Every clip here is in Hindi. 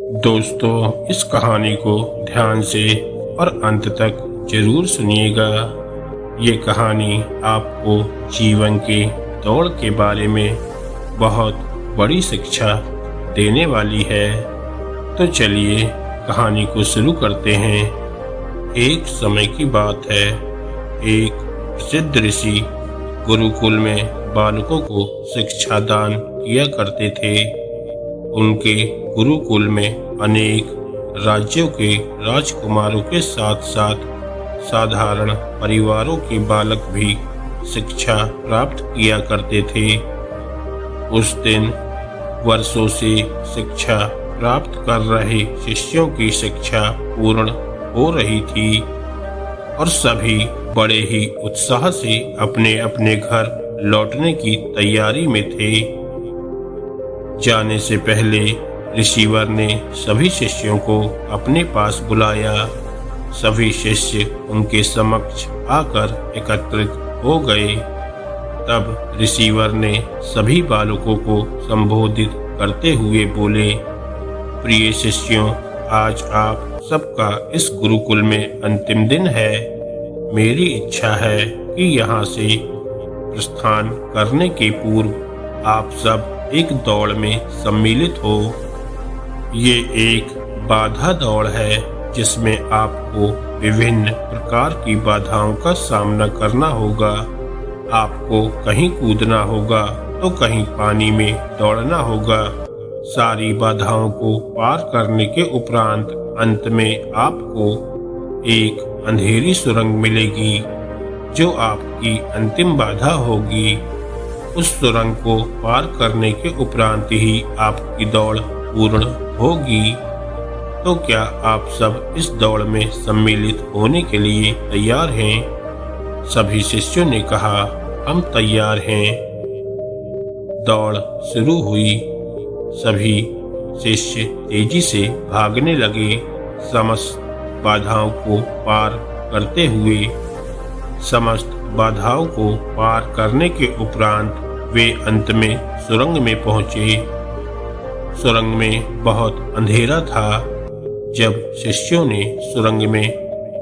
दोस्तों, इस कहानी को ध्यान से और अंत तक जरूर सुनिएगा। ये कहानी आपको जीवन के दौड़ के बारे में बहुत बड़ी शिक्षा देने वाली है। तो चलिए कहानी को शुरू करते हैं। एक समय की बात है, एक प्रसिद्ध ऋषि गुरुकुल में बालकों को शिक्षा दान किया करते थे। उनके गुरुकुल में अनेक राज्यों के राजकुमारों के साथ साथ साधारण परिवारों के बालक भी शिक्षा प्राप्त किया करते थे। उस दिन वर्षों से शिक्षा प्राप्त कर रहे शिष्यों की शिक्षा पूर्ण हो रही थी और सभी बड़े ही उत्साह से अपने अपने घर लौटने की तैयारी में थे। जाने से पहले ऋषिवर ने सभी शिष्यों को अपने पास बुलाया। सभी शिष्य उनके समक्ष आकर एकत्रित हो गए। तब ऋषिवर ने सभी बालकों को संबोधित करते हुए बोले, प्रिय शिष्यों, आज आप सबका इस गुरुकुल में अंतिम दिन है। मेरी इच्छा है कि यहाँ से प्रस्थान करने के पूर्व आप सब एक दौड़ में सम्मिलित हो। ये एक बाधा दौड़ है जिसमें आपको विभिन्न प्रकार की बाधाओं का सामना करना होगा। आपको कहीं कूदना होगा तो कहीं पानी में दौड़ना होगा। सारी बाधाओं को पार करने के उपरांत अंत में आपको एक अंधेरी सुरंग मिलेगी जो आपकी अंतिम बाधा होगी। उस सुरंग को पार करने के उपरांत ही आपकी दौड़ पूर्ण होगी। तो क्या आप सब इस दौड़ में सम्मिलित होने के लिए तैयार हैं? सभी शिष्यों ने कहा, हम तैयार हैं। दौड़ शुरू हुई। सभी शिष्य तेजी से भागने लगे। समस्त बाधाओं को पार करते हुए समस्त बाधाओं को पार करने के उपरांत वे अंत में सुरंग में पहुंचे। सुरंग में बहुत अंधेरा था। जब शिष्यों ने सुरंग में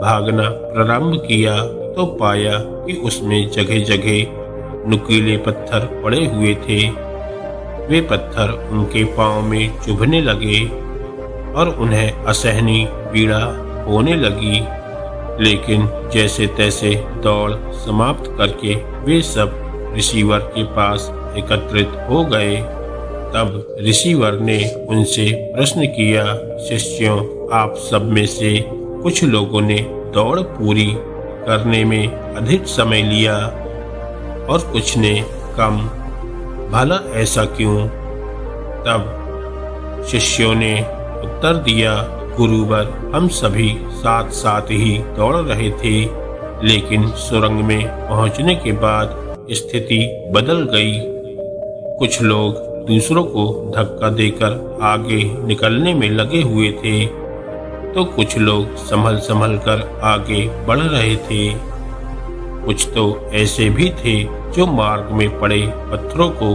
भागना प्रारंभ किया तो पाया कि उसमें जगह जगह नुकीले पत्थर पड़े हुए थे। वे पत्थर उनके पांव में चुभने लगे और उन्हें असहनीय पीड़ा होने लगी। लेकिन जैसे तैसे दौड़ समाप्त करके वे सब ऋषिवर के पास एकत्रित हो गए। तब ऋषिवर ने उनसे प्रश्न किया, शिष्यों, आप सब में से कुछ लोगों ने दौड़ पूरी करने में अधिक समय लिया और कुछ ने कम, भला ऐसा क्यों? तब शिष्यों ने उत्तर दिया, गुरुवर, हम सभी साथ साथ ही दौड़ रहे थे, लेकिन सुरंग में पहुंचने के बाद स्थिति बदल गई। कुछ लोग दूसरों को धक्का देकर आगे निकलने में लगे हुए थे तो कुछ लोग संभल संभल कर आगे बढ़ रहे थे। कुछ तो ऐसे भी थे जो मार्ग में पड़े पत्थरों को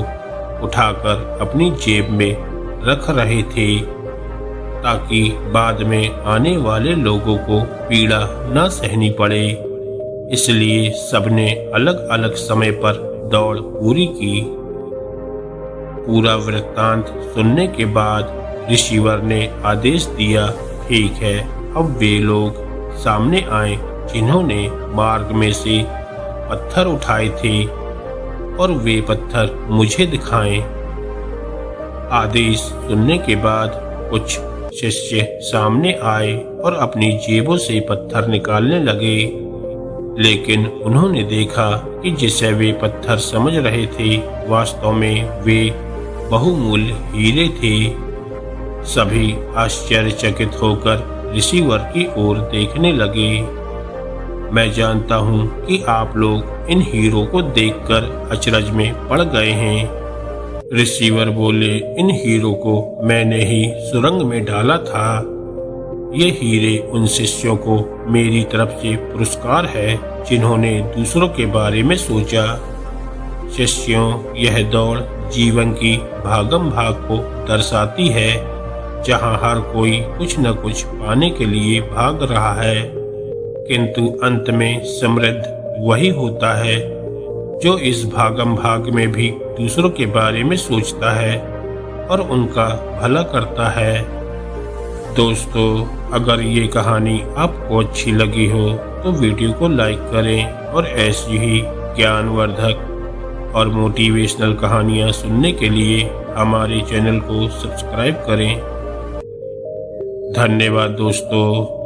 उठाकर अपनी जेब में रख रहे थे ताकि बाद में आने वाले लोगों को पीड़ा न सहनी पड़े। इसलिए सबने अलग अलग समय पर दौड़ पूरी की। पूरा वृत्तांत सुनने के बाद ऋषिवर ने आदेश दिया, ठीक है, अब वे लोग सामने आए जिन्होंने मार्ग में से पत्थर उठाए थे और वे पत्थर मुझे दिखाएं। आदेश सुनने के बाद कुछ शिष्य सामने आए और अपनी जेबों से पत्थर निकालने लगे, लेकिन उन्होंने देखा कि जिसे वे पत्थर समझ रहे थे वास्तव में वे बहुमूल्य हीरे थे। सभी आश्चर्यचकित होकर ऋषिवर की ओर देखने लगे। मैं जानता हूँ कि आप लोग इन हीरों को देखकर अचरज में पड़ गए हैं। ऋषिवर बोले, इन हीरों को मैंने ही सुरंग में डाला था। ये हीरे उन शिष्यों को मेरी तरफ से पुरस्कार है जिन्होंने दूसरों के बारे में सोचा। शिष्यों, यह दौड़ जीवन की भागम भाग को दर्शाती है। जहां हर कोई कुछ न कुछ पाने के लिए भाग रहा है, किंतु अंत में समृद्ध वही होता है जो इस भागम भाग में भी दूसरों के बारे में सोचता है और उनका भला करता है। दोस्तों, अगर ये कहानी आपको अच्छी लगी हो तो वीडियो को लाइक करें और ऐसी ही ज्ञानवर्धक और मोटिवेशनल कहानियाँ सुनने के लिए हमारे चैनल को सब्सक्राइब करें। धन्यवाद दोस्तों।